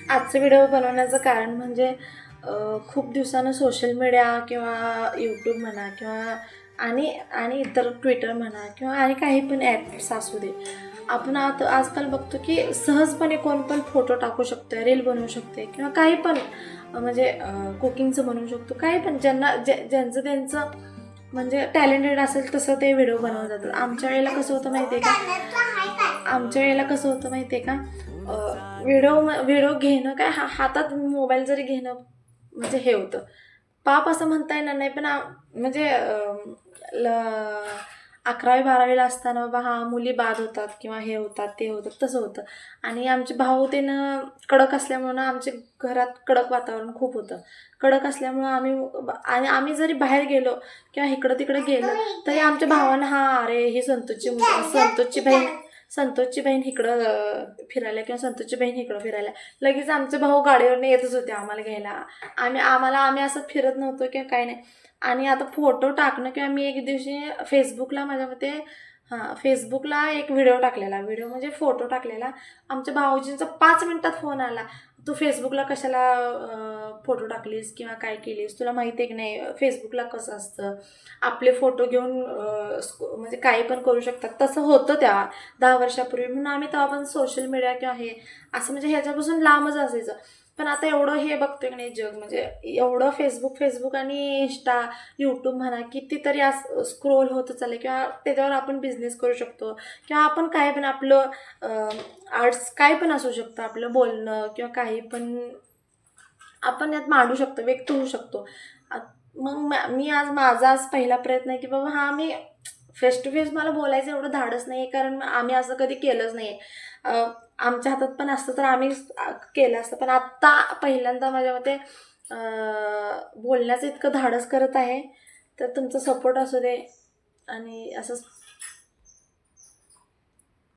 आजचा व्हिडिओ बनवण्याचं कारण म्हणजे खूप दिवसानं सोशल मीडिया किंवा यूट्यूब म्हणा किंवा आणि आणि इतर ट्विटर म्हणा किंवा आणि काही पण ॲप्स असू दे, आपण आता आजकाल बघतो की सहजपणे कोण पण फोटो टाकू शकतो, रील बनवू शकते किंवा काही पण म्हणजे कुकिंगचं बनवू शकतो, काही पण ज्यांचं त्यांचं म्हणजे टॅलेंटेड असेल तसं ते व्हिडिओ बनवत जातात. आमच्या वेळेला कसं होतं माहिती आहे का, व्हिडिओ व्हिडिओ घेणं काय, हातात मोबाईल जरी घेणं म्हणजे हे होतं, पाप असं म्हणता येणार नाही, पण म्हणजे 11वी-12वीला असताना बाबा हा मुली बाद होतात किंवा हे होतात ते होतात तसं होतं. आणि आमचे भाऊ त्यानं कडक असल्यामुळं आमच्या घरात कडक वातावरण खूप होतं. कडक असल्यामुळं आम्ही जरी बाहेर गेलो किंवा इकडं तिकडे गेलो तरी आमच्या भावानं हा अरे ही संतोषची बहीण इकडं फिरायला किंवा संतोषची बहीण इकडं फिरायला, लगेच आमचे भाऊ गाडीवरनं येतच होते आम्हाला घ्यायला. आम्ही असं फिरत नव्हतो किंवा काही नाही. आणि आता फोटो टाकणं किंवा मी एक दिवशी फेसबुकला माझ्या मते फेसबुकला एक व्हिडिओ टाकलेला, व्हिडिओ म्हणजे फोटो टाकलेला. आमच्या भाऊजींचा 5 मिनिटात फोन आला, तू फेसबुकला कशाला फोटो टाकलीस किंवा काय केलीस, तुला माहिती आहे की नाही फेसबुकला कसं असतं, आपले फोटो घेऊन म्हणजे काही पण करू शकतात. तसं होतं त्या 10 वर्षापूर्वी. म्हणून आम्ही तेव्हा पण सोशल मीडिया किंवा हे असं म्हणजे ह्याच्यापासून लांबच असायचं. पण आता एवढं हे बघतोय की नाही जग, म्हणजे एवढं फेसबुक आणि इंस्टा, यूट्यूब म्हणा कितीतरी असं स्क्रोल होतं चाललं किंवा त्याच्यावर आपण बिझनेस करू शकतो किंवा आपण काय पण आपलं आर्ट्स काय पण असू शकतं, आपलं बोलणं किंवा काही पण आपण यात मांडू शकतो, व्यक्त होऊ शकतो. मग मी माझा पहिला प्रयत्न आहे की बाबा हा मी फेस टू फेस मला बोलायचं एवढं धाडस नाही आहे, कारण आम्ही असं कधी केलंच नाही आहे. आमच्या हातात पण असतं तर आम्ही केलं असतं, पण आत्ता पहिल्यांदा माझ्या मते बोलण्याचं इतकं धाडस करत आहे. तर तुमचा सपोर्ट असू दे आणि असंच